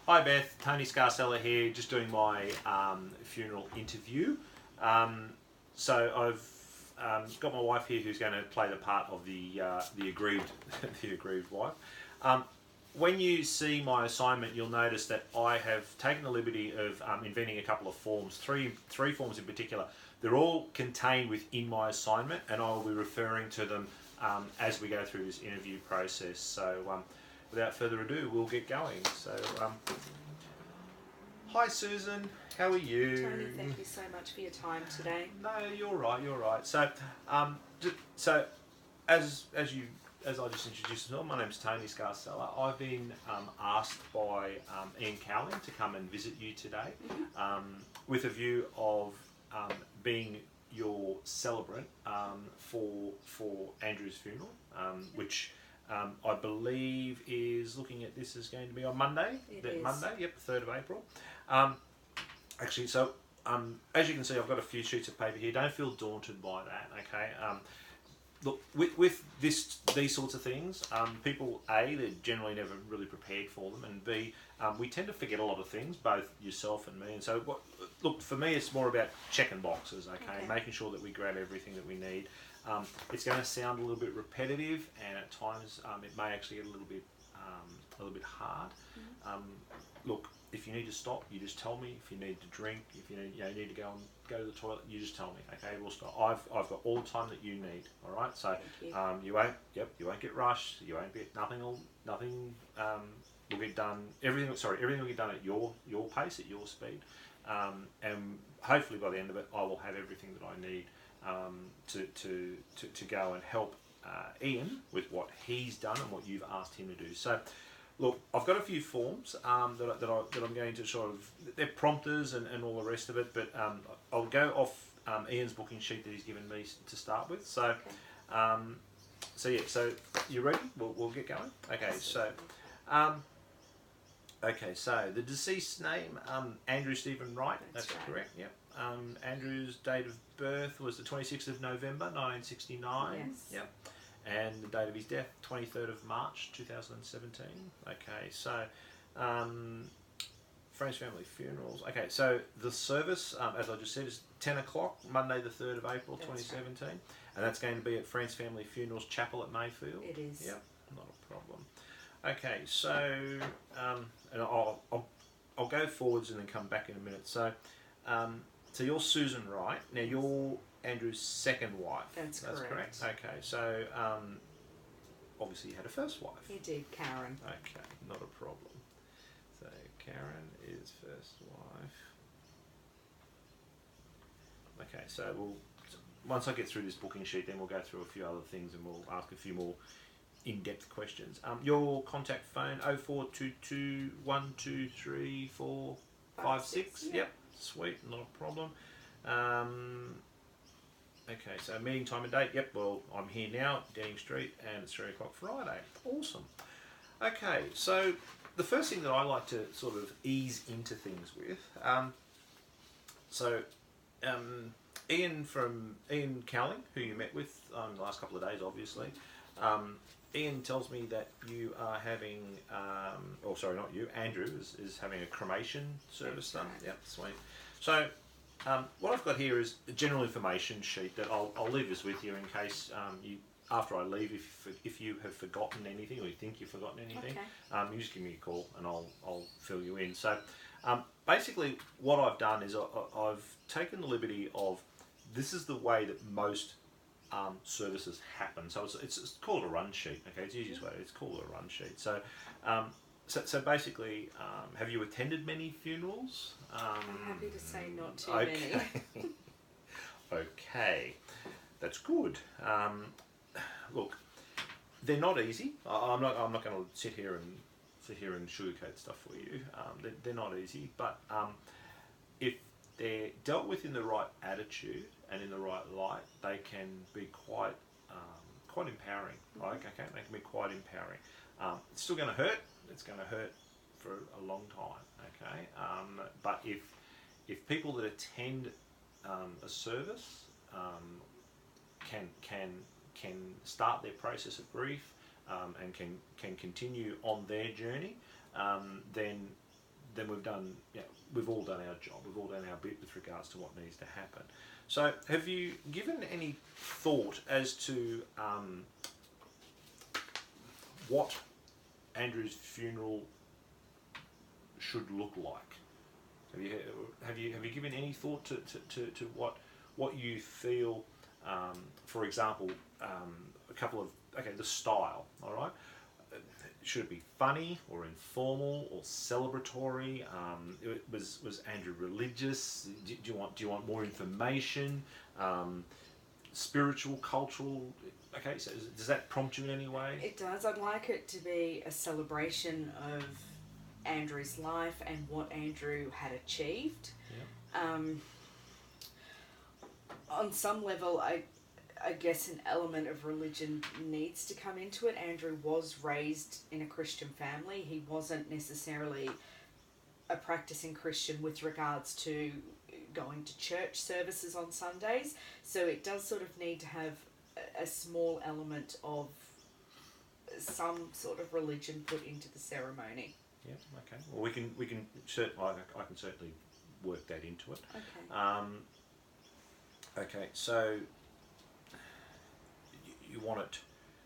Hi Beth, Tony Scarcella here, just doing my funeral interview. So I've got my wife here who's going to play the part of the aggrieved the aggrieved wife. When you see my assignment, you'll notice that I have taken the liberty of inventing a couple of forms, three forms in particular. They're all contained within my assignment, and I will be referring to them as we go through this interview process. So without further ado, we'll get going. So, hi Susan, how are you? Tony, thank you so much for your time today. No, you're right. You're right. So, so as I just introduced myself, my name's Tony Scarcella. I've been asked by Ian Cowling to come and visit you today, with a view of being your celebrant for Andrew's funeral, which I believe is looking at this is going to be on Monday. It is. Monday, yep, the 3rd of April. Actually, so as you can see, I've got a few sheets of paper here. Don't feel daunted by that, okay? Look, with these sorts of things, people, A, they're generally never really prepared for them, and B, we tend to forget a lot of things, both yourself and me. And so, look, for me, it's more about checking boxes, okay? Making sure that we grab everything that we need. It's going to sound a little bit repetitive, and at times it may actually get a little bit hard. Look, if you need to stop, you just tell me. If you need to drink, if you need to go to the toilet, you just tell me. Okay, we'll stop. I've got all the time that you need. All right. So you won't get rushed. You won't get nothing will get done. Everything will get done at your pace, at your speed, and hopefully by the end of it, I will have everything that I need to go and help Ian with what he's done and what you've asked him to do. So. Look, I've got a few forms that I'm going to sort of, they're prompters and all the rest of it, but I'll go off Ian's booking sheet that he's given me to start with. So, so you ready? We'll get going. Okay, so, so the deceased name, Andrew Stephen Wright. That's right. Correct. Yep. Andrew's date of birth was the 26th of November, 1969. Yes. Yep. And the date of his death, 23rd of March 2017. Okay, so Friends, Family, Funerals. Okay, so the service, as I just said, is 10 o'clock, Monday the 3rd of April 2017. Right. And that's going to be at Friends, Family, Funerals Chapel at Mayfield. It is. Yep, not a problem. Okay, so and I'll go forwards and then come back in a minute. So, so you're Susan Wright. Now you're Andrew's second wife. That's correct. Okay, so obviously you had a first wife. He did, Karen. Okay, not a problem. So Karen is first wife. Okay, so once I get through this booking sheet, then we'll go through a few other things and we'll ask a few more in-depth questions. Your contact phone 0422 123 456. Yep, sweet, not a problem. Okay, so meeting time and date. Yep, well, I'm here now, Denning Street, and it's 3 o'clock Friday. Awesome. Okay, so the first thing that I like to sort of ease into things with, Ian Cowling, who you met with the last couple of days, obviously. Ian tells me that you are having, not you, Andrew is having a cremation service done. Yep, sweet. So, what I've got here is a general information sheet that I'll leave this with you in case after I leave, if you have forgotten anything or you think you've forgotten anything, you just give me a call and I'll fill you in. So basically what I've done is I've taken the liberty of, this is the way that most services happen. So it's called a run sheet. Okay, it's the easiest way. It's called a run sheet. So so basically, have you attended many funerals? I'm happy to say not too many. Okay, that's good. Look, they're not easy. I'm not going to sit here and sugarcoat stuff for you. They're not easy, but if they're dealt with in the right attitude and in the right light, they can be quite empowering. Like, okay, they can be quite empowering. It's still going to hurt. It's going to hurt for a long time. Okay, but if people that attend a service can start their process of grief and can continue on their journey, then then we've done, we've all done our job. We've all done our bit with regards to what needs to happen. So, have you given any thought as to what Andrew's funeral should look like? Have you given any thought to what you feel? For example, a couple of the style. All right. Should it be funny or informal or celebratory? Was Andrew religious? Do you want more information? Spiritual, cultural? Okay, so does that prompt you in any way? It does. I'd like it to be a celebration of Andrew's life and what Andrew had achieved. Yeah. On some level, I guess an element of religion needs to come into it. Andrew was raised in a Christian family. He wasn't necessarily a practicing Christian with regards to going to church services on Sundays. So it does sort of need to have a small element of some sort of religion put into the ceremony. Yeah. Okay. Well, we can I can certainly work that into it. Okay. Okay. So you want it.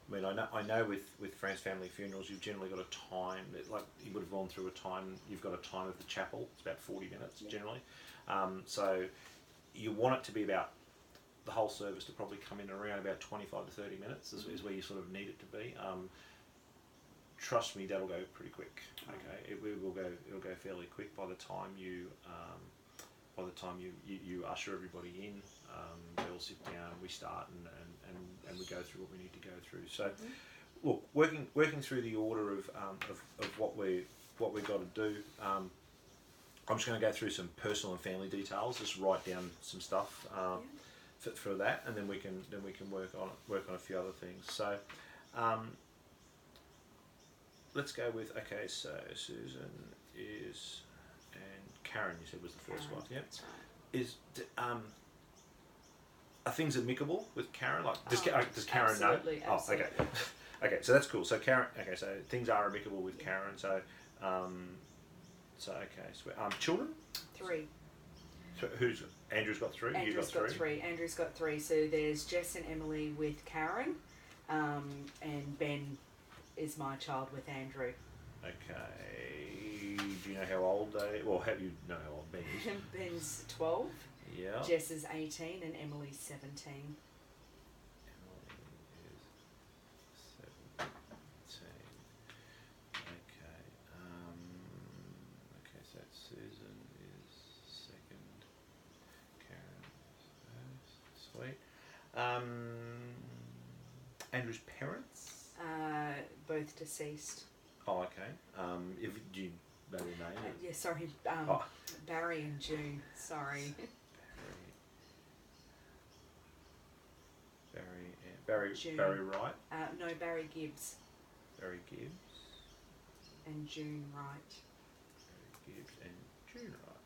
I mean, I know with France family funerals, you've generally got a time like you would have gone through a time. You've got a time of the chapel. It's about 40 minutes generally. So you want it to be about the whole service to probably come in around about 25 to 30 minutes is where you sort of need it to be. Trust me, that'll go pretty quick. Okay, it'll go fairly quick by the time you usher everybody in. They all sit down, we start, and we go through what we need to go through. So, look, working through the order of what we've got to do. I'm just going to go through some personal and family details. Just write down some stuff for that, and then we can work on a few other things. So, let's go with So Susan is, and Karen, you said was the first one. Yeah. That's right. Is are things amicable with Karen? Like, does Karen absolutely, know? Absolutely. Oh, okay. Okay, so that's cool. So Karen. Okay, so things are amicable with Karen. So, children. 3. So who's Andrew's got 3? Andrew's got 3. Andrew's got 3. So there's Jess and Emily with Karen, and Ben is my child with Andrew. Okay. Do you know how old they? Well, have you know how old Ben is? Ben's 12. Yeah. Jess is 18 and Emily's 17. Emily is 17. Okay. Okay, so Susan is second. Karen is first. Sweet. Andrew's parents? Both deceased. Oh, okay. Do you know their name? Yeah, sorry. Barry and June. Sorry. Barry Wright. No, Barry Gibbs. Barry Gibbs. And June Wright. Barry Gibbs and June Wright.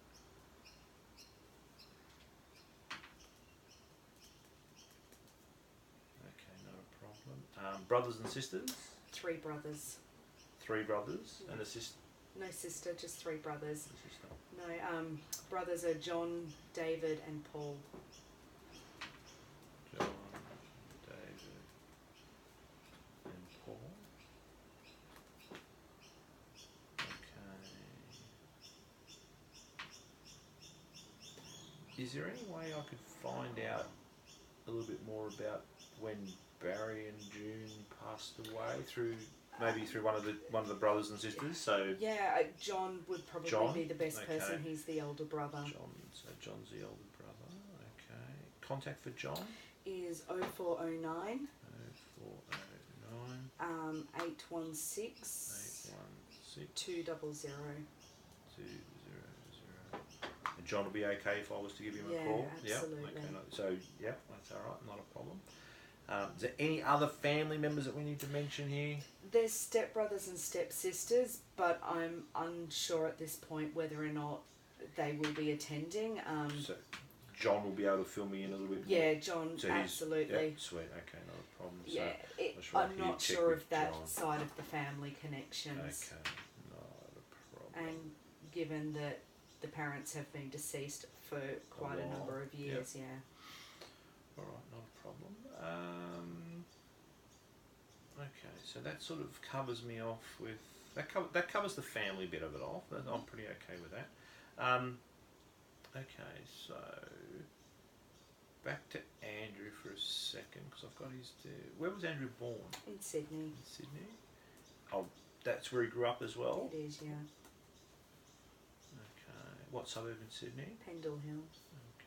Okay, not a problem. Brothers and sisters? 3 brothers. 3 brothers and a sister. No sister, just 3 brothers. Sister. No, brothers are John, David, and Paul. John, David, and Paul. Okay. Is there any way I could find out a little bit more about when Barry and June passed away through one of the brothers and sisters? So yeah, John would probably be the best person. He's the elder brother. John's the elder brother. Okay. Contact for John is 0409 0409 816 200. 200. And John will be okay if I was to give him a call? Absolutely. Yeah. Okay. So that's all right. Not a problem. Is there any other family members that we need to mention here? There's stepbrothers and stepsisters, but I'm unsure at this point whether or not they will be attending. So John will be able to fill me in a little bit more? Yeah, John, so absolutely. Yeah, sweet, okay, not a problem. Yeah, So I'm not sure of that John. side of the family connections. Okay, not a problem. And given that the parents have been deceased for quite a while. number of years. Yeah. All right, not a problem. Okay, so that sort of covers me off with that covers the family bit of it off. I'm pretty okay with that. Okay, so back to Andrew for a second because I've got his. Where was Andrew born? In Sydney. In Sydney. Oh, that's where he grew up as well. It is, yeah. Okay, what suburb in Sydney? Pendle Hill. Okay.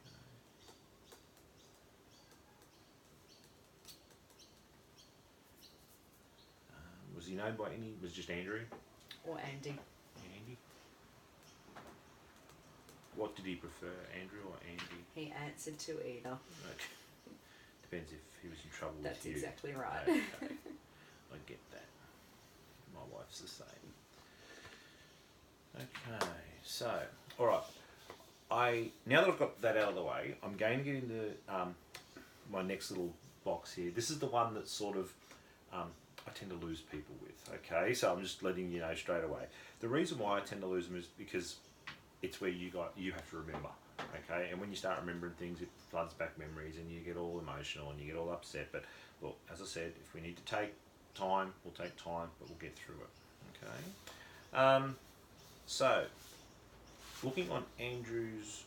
Was he known by any? Was it just Andrew? Or Andy. Andy. What did he prefer, Andrew or Andy? He answered to either. Okay. Depends if he was in trouble That's with you. exactly right. Okay. I get that. My wife's the same. Okay, so alright. Now that I've got that out of the way, I'm going to get into my next little box here. This is the one that sort of I tend to lose people with. Okay, so I'm just letting you know straight away. The reason why I tend to lose them is because it's where you have to remember. Okay, and when you start remembering things, it floods back memories, and you get all emotional and you get all upset. But look, as I said, if we need to take time, we'll take time, but we'll get through it. Okay. So, looking on Andrew's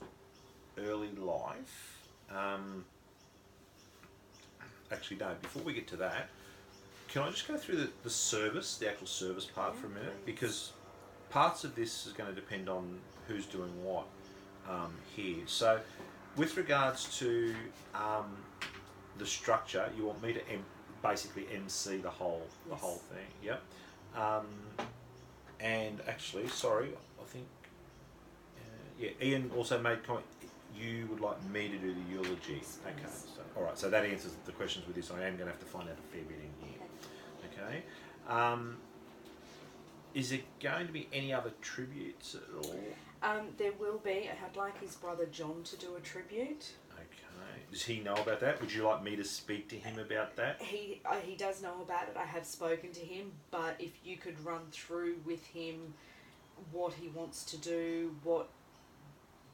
early life. Actually, no. Before we get to that, can I just go through the actual service part for a minute? Because parts of this is going to depend on who's doing what here. So, with regards to the structure, you want me to basically MC the whole thing. Yep. And actually, sorry, I think Ian also made comment. You would like me to do the eulogy. Yes. Okay. So, all right. So that answers the questions with this. I am going to have to find out a fair bit in here. Okay. Is there going to be any other tributes at all? There will be. I'd like his brother John to do a tribute. Okay. Does he know about that? Would you like me to speak to him about that? He does know about it. I have spoken to him, but if you could run through with him what he wants to do, what.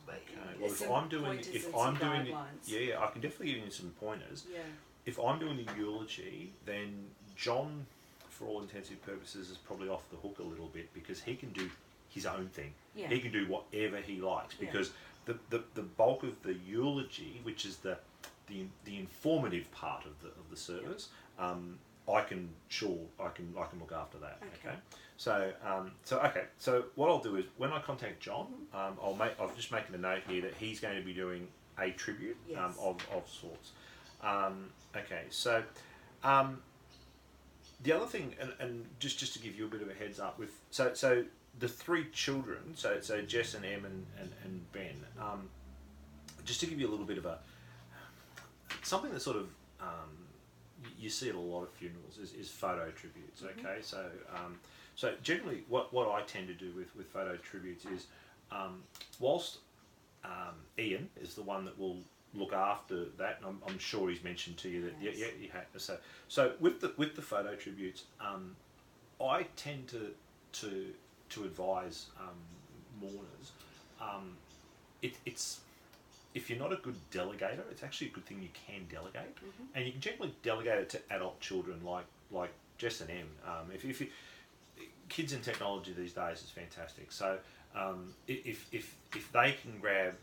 Okay. Well, if I'm doing it, I can definitely give you some pointers. Yeah. If I'm doing the eulogy, then John, for all intensive purposes, is probably off the hook a little bit because he can do his own thing. Yeah. He can do whatever he likes because the bulk of the eulogy, which is the informative part of the service, I can look after that. Okay. So what I'll do is when I contact John, I'll just make a note here that he's going to be doing a tribute of sorts. Okay. So the other thing, and just to give you a bit of a heads up with so the three children, so Jess and Em and Ben, just to give you a little bit of something that sort of you see at a lot of funerals is photo tributes. Okay, so generally what I tend to do with photo tributes is whilst Ian is the one that will look after that, and I'm sure he's mentioned to you that you have. So with the photo tributes, I tend to advise mourners. It's if you're not a good delegator, it's actually a good thing you can delegate, and you can generally delegate it to adult children like Jess and Em. If you, kids and technology these days is fantastic. So if they can grab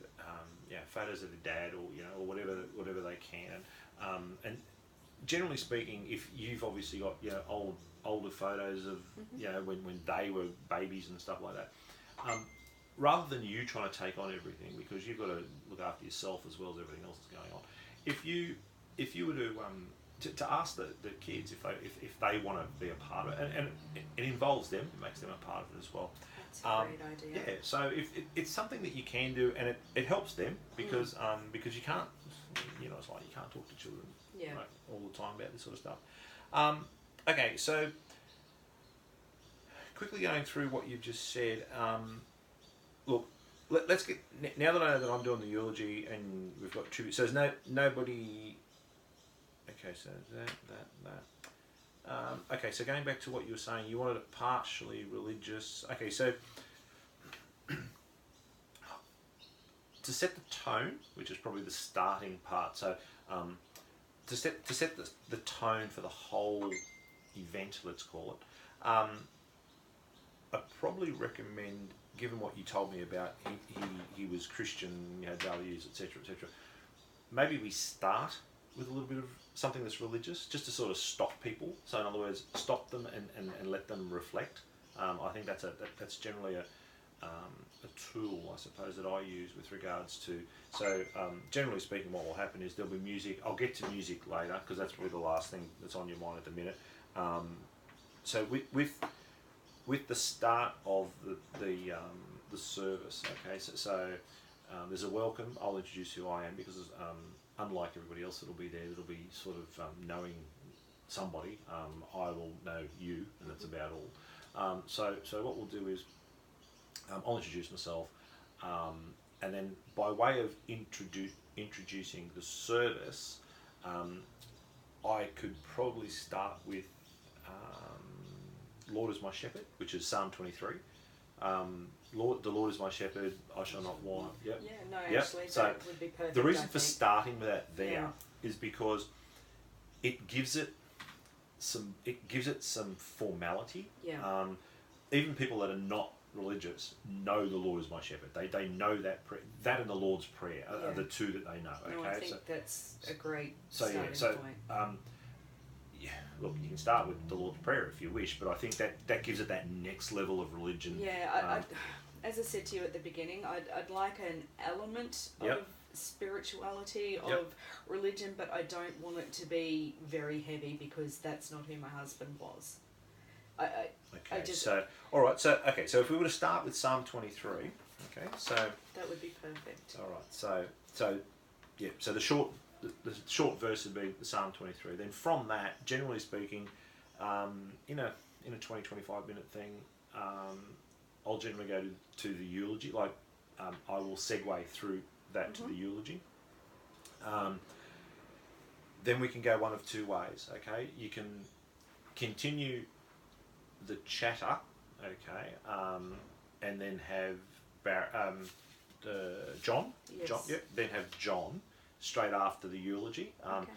photos of their dad or whatever they can, and generally speaking, if you've obviously got older photos of when they were babies and stuff like that, rather than you trying to take on everything because you've got to look after yourself as well as everything else that's going on, if you were to ask the kids if they want to be a part of it, and it involves them, it makes them a part of it as well. That's a great idea. Yeah, so if it's something that you can do, and it helps them because you can't, it's like you can't talk to children all the time about this sort of stuff. Okay, so quickly going through what you've just said. Look, let's get now that I know that I'm doing the eulogy and we've got tribute. So there's nobody. Okay, so that. Okay, so going back to what you were saying, you wanted it partially religious. Okay, so to set the tone, which is probably the starting part. So to set the tone for the whole event, let's call it. I'd probably recommend, given what you told me about, he was Christian, you had values, etc., etc. Maybe we start with a little bit of something that's religious, just to sort of stop people. So in other words, stop them and let them reflect. I think that's generally a tool, I suppose, that I use with regards to. So generally speaking, what will happen is there'll be music. I'll get to music later because that's probably the last thing that's on your mind at the minute. So with the start of the service, okay. So there's a welcome. I'll introduce who I am because unlike everybody else that'll be there, that'll be sort of knowing somebody. I will know you, and that's about all. So what we'll do is I'll introduce myself, and then by way of introducing the service, I could probably start with Lord is my shepherd, which is Psalm 23. The Lord is my shepherd, I shall not want. Yep. Yeah, no, Yep. actually, So that would be perfect. the reason I for think. starting that there is Yeah. because it gives it some formality. Yeah. Even people that are not religious know the Lord is my shepherd. They know that that and the Lord's Prayer are the two that they know. Okay, No, I think that's a great starting point. Look, you can start with the Lord's Prayer if you wish, but I think that gives it that next level of religion. Yeah, as I said to you at the beginning, I'd like an element Yep. of spirituality, Yep. of religion, but I don't want it to be very heavy because that's not who my husband was. Okay, I just- so all right, so if we were to start with Psalm 23, okay, so That would be perfect. all right, so yeah, so the short verse would be the Psalm 23. Then from that, generally speaking, in a 20-25 minute thing, I'll generally go to the eulogy. Like I will segue through that to the eulogy. Then we can go one of two ways. Okay, you can continue the chatter. Okay, and then have John. Yes. John. Yep. Then have John straight after the eulogy. Okay.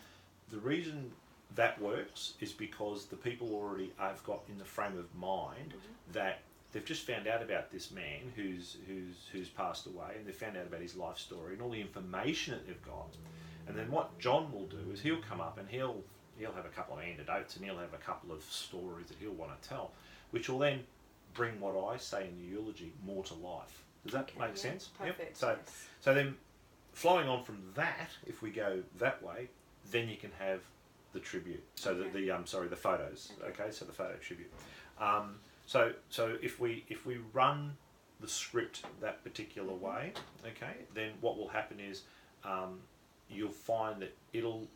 The reason that works is because the people already have got in the frame of mind that they've just found out about this man who's passed away, and they've found out about his life story and all the information that they've got. And then what John will do is he'll come up and he'll have a couple of anecdotes and he'll have a couple of stories that he'll want to tell, which will then bring what I say in the eulogy more to life. Does that make sense? Perfect. Yep. So then, flowing on from that, if we go that way, then you can have the tribute. So the photos. Okay. So the photo tribute. So if we run the script that particular way, okay, then what will happen is you'll find that it'll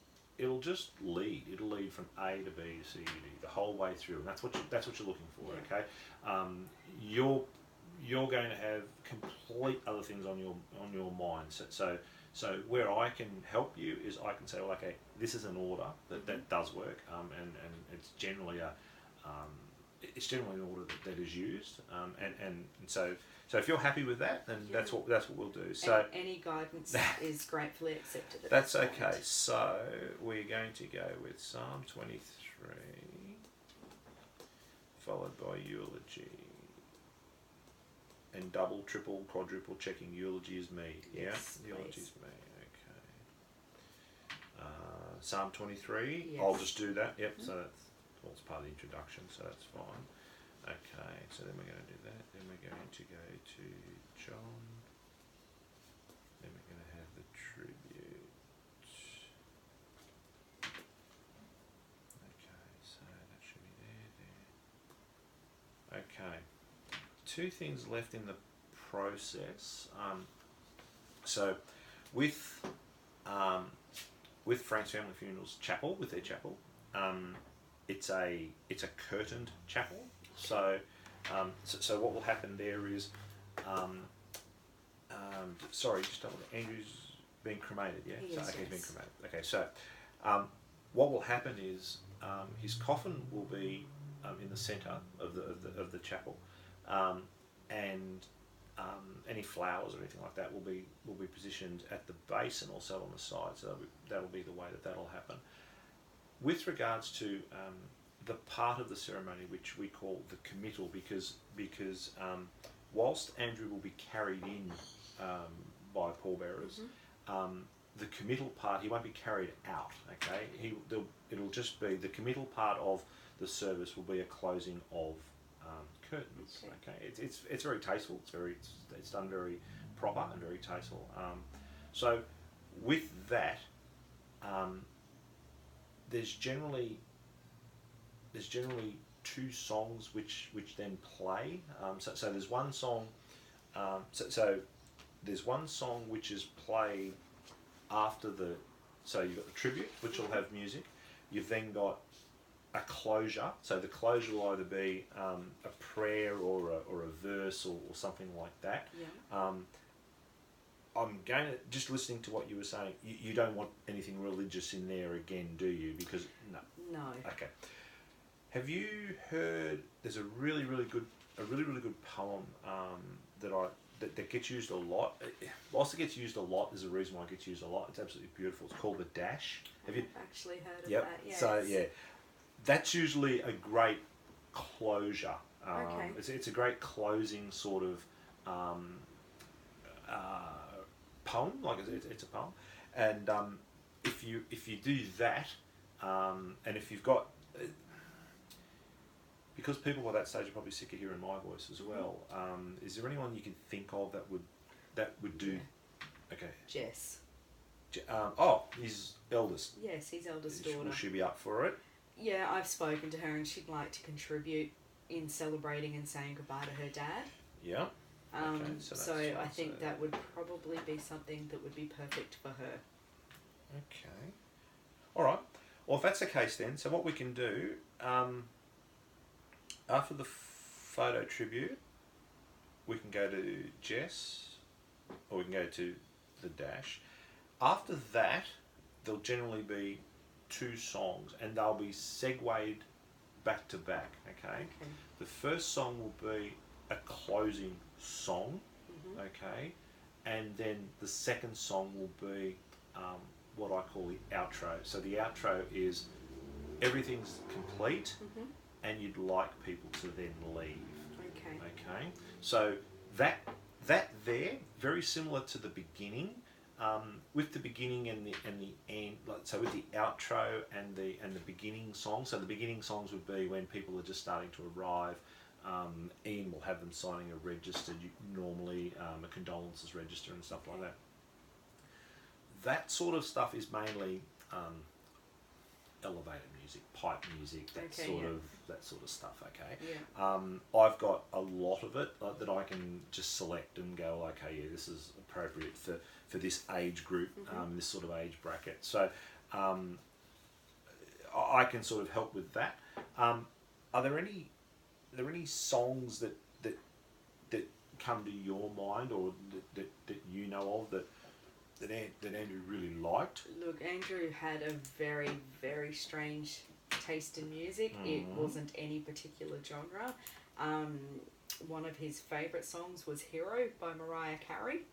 just lead. It'll lead from A to B to C to D the whole way through, and that's what you're looking for. Yeah. Okay. You're going to have complete other things on your mind. So where I can help you is I can say, well, okay, this is an order that does work, and it's generally an order that is used, and so if you're happy with that, then that's what we'll do. So and any guidance is gratefully accepted. At that's this point. okay. So we're going to go with Psalm 23, followed by eulogy. And double, triple, quadruple checking eulogy is me. Yes, Yeah, eulogy please. is me. Okay. Psalm 23. Yes. I'll just do that. Yep. So it's part of the introduction. So that's fine. Okay. So then we're going to do that. Then we're going to go to John. Then we're going to have the tribute. Okay. So that should be there. Okay. Two things left in the process. So with Frank's Family Funerals Chapel, with their chapel, it's a curtained chapel. So what will happen there is, sorry, just double. Andrew's been cremated, yeah. He is, He's been yes. cremated. Okay, so what will happen is his coffin will be any flowers or anything like that will be positioned at the base and also on the side. So that'll be the way that'll happen. With regards to the part of the ceremony which we call the committal, because whilst Andrew will be carried in by pallbearers, the committal part, he won't be carried out. Okay, it'll just be the committal part of the service will be a closing of curtains. Okay, it's very tasteful. It's done very proper and very tasteful. So with that, there's generally two songs which then play. So there's one song. So there's one song which is played after the. So you've got the tribute, which will have music. You've then got a closure. So the closure will either be a prayer or a verse or something like that. Yeah. I'm going to, just listening to what you were saying, you don't want anything religious in there again, do you? Because No. Okay. Have you heard? There's a really good poem that gets used a lot. Whilst it gets used a lot, there's a reason why it gets used a lot. It's absolutely beautiful. It's called The Dash. Have you actually heard of Yep. that? Yes. So yeah, that's usually a great closure. Okay. It's a great closing sort of poem. Like it's a poem, and if you do that, and if you've got because people by that stage are probably sick of hearing my voice as well. Is there anyone you can think of that would do? Yeah. Okay. Jess. His eldest. Yes, his eldest daughter. Will she be up for it? Yeah, I've spoken to her and she'd like to contribute in celebrating and saying goodbye to her dad. Yeah. Okay, so I think that would probably be something that would be perfect for her. Okay. All right. Well, if that's the case then, so what we can do, after the photo tribute, we can go to Jess, or we can go to the Dash. After that, there'll generally be two songs, and they'll be segued back to back, okay? The first song will be a closing song, okay? And then the second song will be what I call the outro. So the outro is everything's complete, and you'd like people to then leave. Okay. So that there, very similar to the beginning, with the beginning and the end. So with the outro and the beginning song. So the beginning songs would be when people are just starting to arrive. Ian will have them signing a register, normally a condolences register and stuff like that. That sort of stuff is mainly elevator music, pipe music, that sort of stuff. Okay. Yeah. I've got a lot of it that I can just select and go, okay, yeah, this is appropriate for this age group, this sort of age bracket. So I can sort of help with that. Are there any songs that come to your mind or that you know of that Andrew really liked? Look, Andrew had a very, very strange taste in music. It wasn't any particular genre. One of his favourite songs was Hero by Mariah Carey,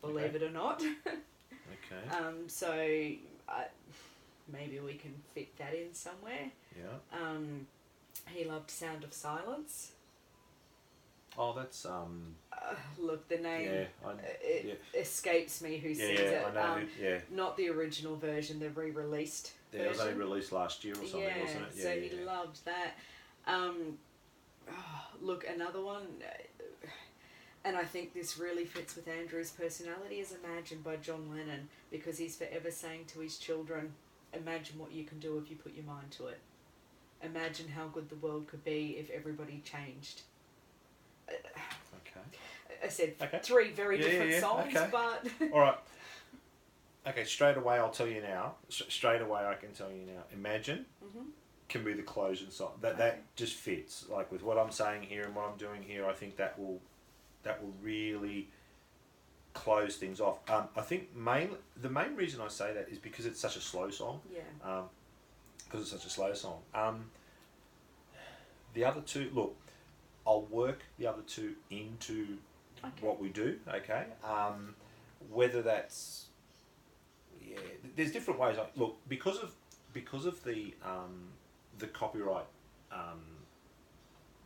believe it or not. Okay. So maybe we can fit that in somewhere. Yeah. He loved Sound of Silence. Oh, that's Look, the name escapes me who sings yeah, it. I know. Not the original version, the re-released version. It was only released last year or something, wasn't it? So he loved that. Look, another one, and I think this really fits with Andrew's personality, is Imagine by John Lennon, because he's forever saying to his children, imagine what you can do if you put your mind to it. Imagine how good the world could be if everybody changed. Okay. I said three very different songs, okay. but... All right. Okay, straight away I'll tell you now. Straight away I can tell you now. Imagine can be the closing song. That just fits. Like with what I'm saying here and what I'm doing here, I think that will really close things off. I think the main reason I say that is because it's such a slow song. Yeah. Because it's such a slow song. The other two, look, I'll work the other two into Okay. what we do. Okay, whether that's there's different ways. Like, look, because of the copyright.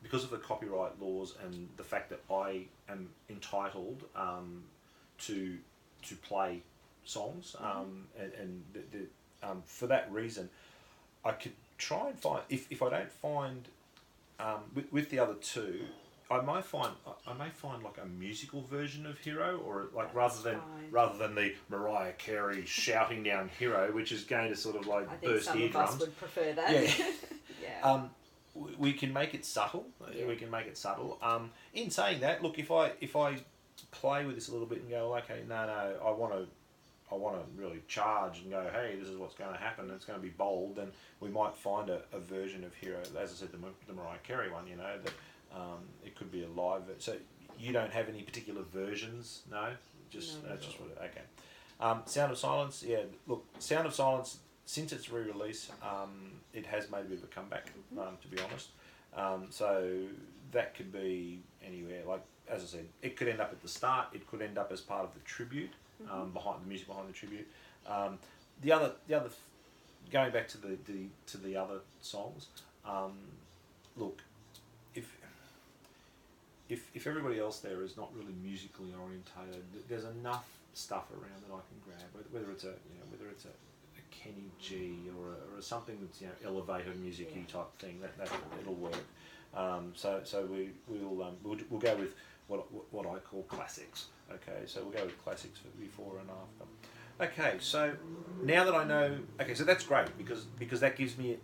Because of the copyright laws and the fact that I am entitled to play songs, for that reason, I could try and find if I don't find with the other two, I may find like a musical version of Hero, or like That's rather than the Mariah Carey shouting down Hero, which is going to sort of like I think burst some eardrums. of us would prefer that. Yeah. Yeah. We can make it subtle. Yeah. We can make it subtle. In saying that, look, if I play with this a little bit and go, okay, no, I want to really charge and go, hey, this is what's going to happen. It's going to be bold. Then we might find a version of Hero, as I said, the Mariah Carey one. You know that it could be a live. So you don't have any particular versions, no? Just No, that's just what. Okay. Sound of Silence. Yeah. Look, Sound of Silence. Since its re-release, it has made a bit of a comeback, to be honest. So that could be anywhere. Like, as I said, it could end up at the start. It could end up as part of the tribute, behind the music behind the tribute. The other, going back to the other songs. Look, if everybody else there is not really musically orientated, there's enough stuff around that I can grab. Whether it's a Kenny G or something that's elevator music-y type thing, that it'll work. So we'll go with what I call classics. Okay, so we'll go with classics for before and after. Okay, so now that I know, okay, so that's great because that gives me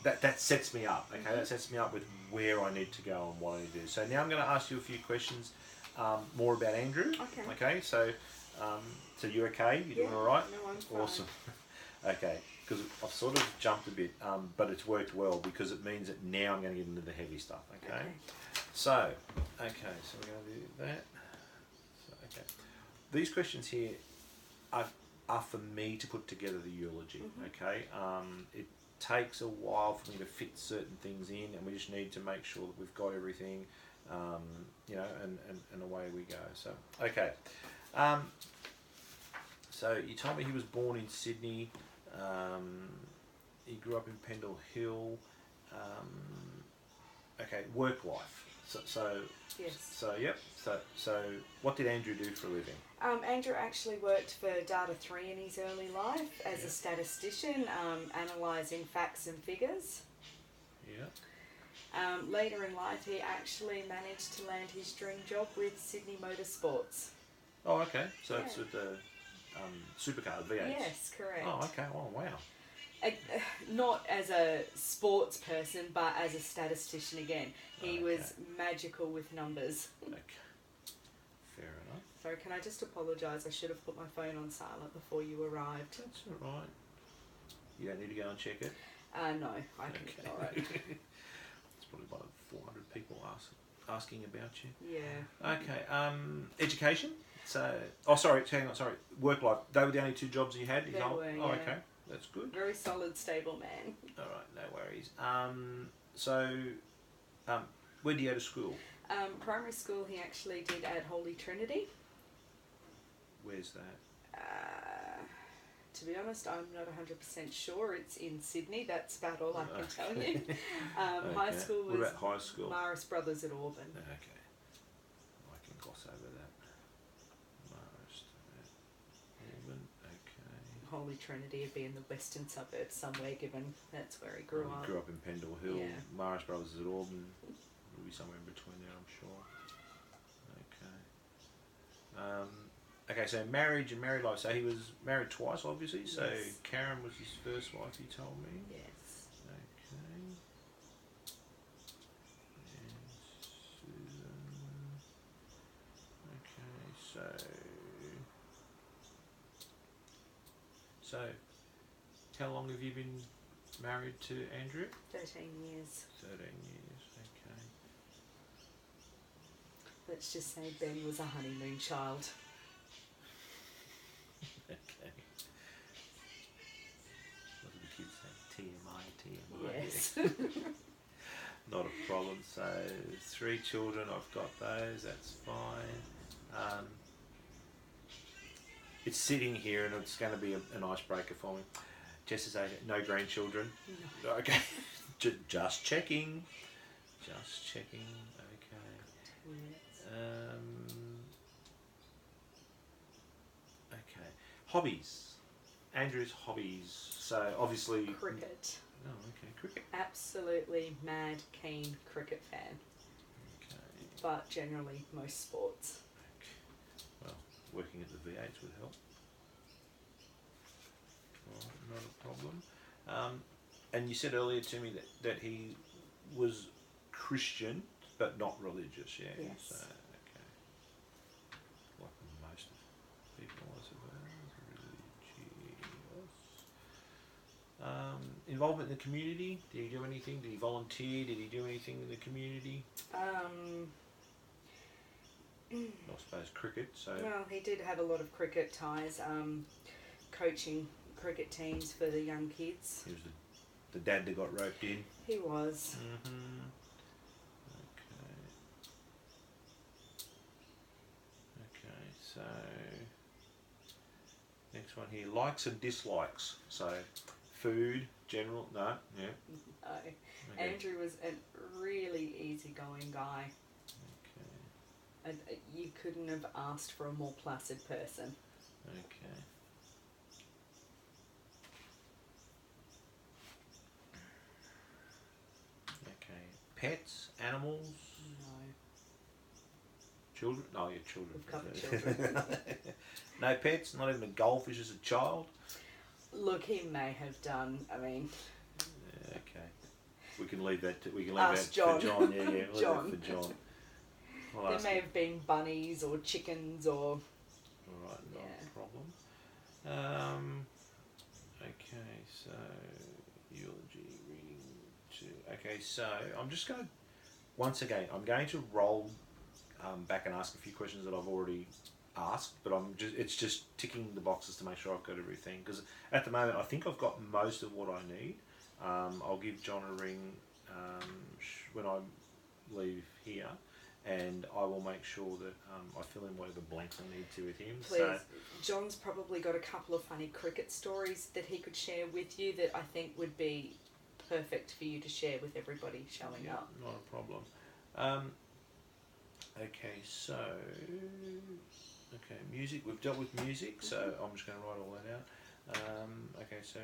that sets me up. Okay, that sets me up with where I need to go and what I need to do. So now I'm going to ask you a few questions more about Andrew. Okay. Okay, so you okay? You doing all right? No, I'm fine. Awesome. Okay, because I've sort of jumped a bit, but it's worked well because it means that now I'm going to get into the heavy stuff. Okay, so we're going to do that. So, okay, these questions here are for me to put together the eulogy. Okay, it takes a while for me to fit certain things in, and we just need to make sure that we've got everything, and away we go. So okay. So you told me he was born in Sydney. He grew up in Pendle Hill. Okay, work life. So Yes. So yep. So what did Andrew do for a living? Andrew actually worked for Data3 in his early life as a statistician, analysing facts and figures. Yeah. Later in life, he actually managed to land his dream job with Sydney Motorsports. Oh, okay. So it's with the supercar V8. Yes, correct. Oh, okay. Oh, wow. Not as a sports person, but as a statistician again. He was magical with numbers. Okay. Fair enough. Sorry, can I just apologise? I should have put my phone on silent before you arrived. That's all right. You don't need to go and check it? No, I can ignore it. It's probably about 400 people asking about you. Yeah. Okay. Education? So, hang on, sorry. Work life. They were the only two jobs you had? They were, yeah. Oh, okay. That's good. Very solid, stable man. All right, no worries. Where do you go to school? Primary school he actually did at Holy Trinity. Where's that? To be honest, I'm not 100% sure. It's in Sydney. That's about all I can tell you. High school was what about high school? Maris Brothers at Auburn. Okay. I can gloss over that. Maris at Auburn. Okay. Holy Trinity would be in the western suburbs somewhere, given that's where he grew up. Grew up in Pendle Hill. Yeah. Maris Brothers at Auburn. Will be somewhere in between there, I'm sure. Okay. Okay, so marriage and married life. So he was married twice, obviously. So Yes. Karen was his first wife, you told me. Yes. Okay. And Susan. Okay, so how long have you been married to Andrew? 13 years. 13 years, okay. Let's just say Ben was a honeymoon child. Okay. What do the kids say? TMI. Yes. Not a problem. So 3 children, I've got those. That's fine. it's sitting here, and it's going to be an icebreaker for me. Jess is no grandchildren. No. Okay, just checking. Just checking. Okay. 2 minutes. Okay. Hobbies. Andrew's hobbies. So obviously. Cricket. Oh, okay. Cricket. Absolutely mad, keen cricket fan. Okay. But generally, most sports. Well, working at the V8s would help. Right, not a problem. And you said earlier to me that he was Christian, but not religious, yeah? Yes. So, okay. Like most of people, I suppose. Religious. Involvement in the community? Did he do anything? Did he volunteer? Did he do anything in the community? I suppose cricket, so... Well, he did have a lot of cricket ties, coaching cricket teams for the young kids. He was the dad that got roped in. He was. Mm-hmm. Okay, so next one here, likes and dislikes. So food, general, no, yeah. No. Okay. Andrew was a really easygoing guy. Okay. And you couldn't have asked for a more placid person. Okay. Okay. Pets, animals, No. children. No, yeah, children. We've covered children. No pets. Not even a goldfish as a child. Look, he may have done. I mean, Yeah, okay. We can leave that. We can leave Ask that John. for John. Yeah, yeah. Leave John. that for John. We'll there ask may him. have been bunnies or chickens or. All right, not a problem. Okay, so eulogy reading to. Okay, so I'm just going to once again. I'm going to roll back and ask a few questions that I've already asked, but it's just ticking the boxes to make sure I've got everything, because at the moment I think I've got most of what I need. I'll give John a ring when I leave here, and I will make sure that I fill in whatever blanks I need to with him. Please, So, John's probably got a couple of funny cricket stories that he could share with you that I think would be perfect for you to share with everybody showing yeah, up. not a problem. Okay, so music. We've dealt with music, so I'm just going to write all that out. Okay, so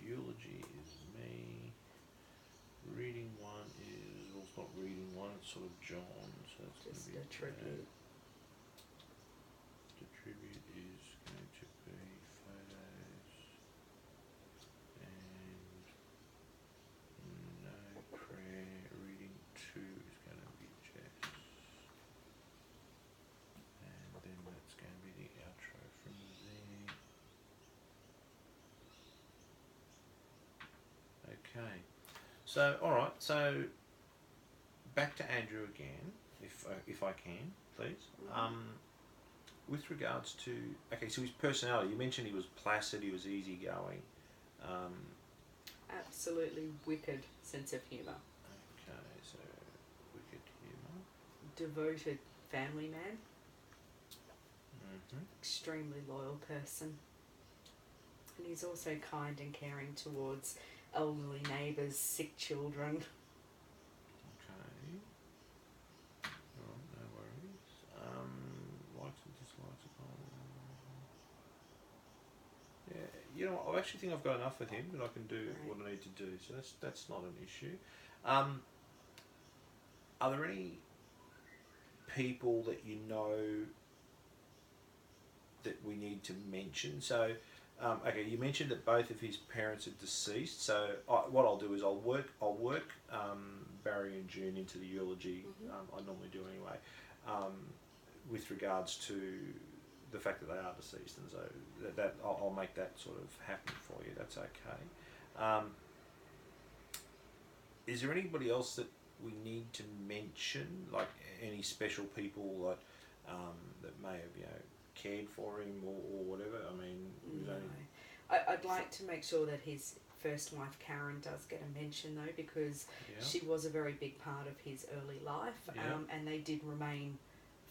eulogy is me. Reading one is, well, it's not reading one. It's sort of John. So it's Just going a to be tribute. The tribute is going to be photos and no prayer. Reading two is going to be Jess. And then that's going to be the outro from there. Okay. So, alright, so back to Andrew again, if I can, please. With regards to, okay, so his personality, you mentioned he was placid, he was easygoing. Absolutely wicked sense of humour. Okay, so wicked humour. Devoted family man. Mm-hmm. Extremely loyal person. And he's also kind and caring towards elderly neighbours, sick children. Okay. Alright, no worries. Likes and dislikes. Yeah, you know, I actually think I've got enough with him that I can do Right. what I need to do, so that's not an issue. Are there any people that you know that we need to mention? So, okay, you mentioned that both of his parents are deceased. So, what I'll do is I'll work Barry and June into the eulogy. I normally do anyway, with regards to the fact that they are deceased, and so that I'll make that sort of happen for you. That's okay. Is there anybody else that we need to mention, like any special people like that may have cared for him or whatever? I mean, it was No. only, I'd like to make sure that his first wife Karen does get a mention though, because yeah. she was a very big part of his early life, Yeah. and they did remain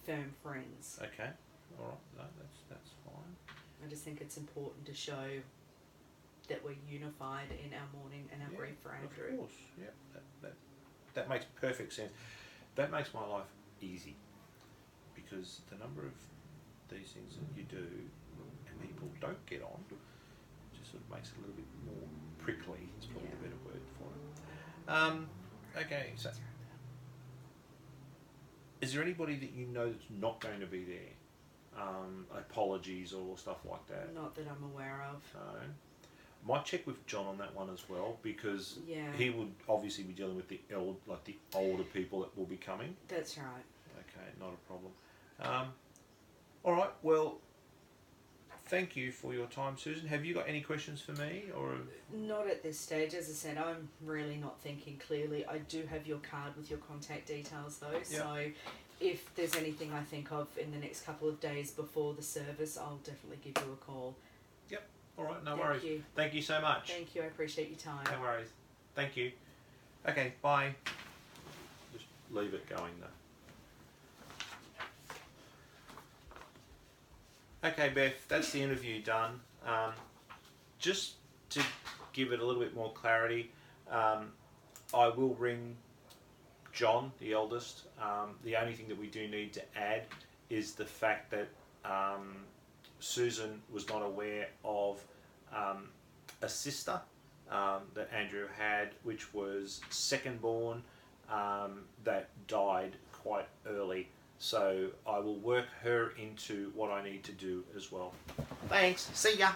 firm friends. Okay. All right, no, that's fine. I just think it's important to show that we're unified in our mourning and our grief for Andrew. Of course, yeah, that makes perfect sense. That makes my life easy, because the number of these things that you do and people don't get on just sort of makes it a little bit more prickly. Is probably the better word for it. Okay, so is there anybody that you know that's not going to be there? Apologies or stuff like that? Not that I'm aware of. No. Might check with John on that one as well, because Yeah. he would obviously be dealing with the older people that will be coming. That's right. Okay, not a problem. All right. Well, thank you for your time, Susan. Have you got any questions for me, or? Not at this stage. As I said, I'm really not thinking clearly. I do have your card with your contact details though, so if there's anything I think of in the next couple of days before the service, I'll definitely give you a call. Yep. All right. No Thank worries. you. Thank you so much. Thank you. I appreciate your time. No worries. Thank you. Okay. Bye. Just leave it going though. Okay, Beth. That's the interview done. Just to give it a little bit more clarity, I will ring John, the eldest. The only thing that we do need to add is the fact that Susan was not aware of a sister that Andrew had, which was second born, that died quite early. So I will work her into what I need to do as well. Thanks. See ya.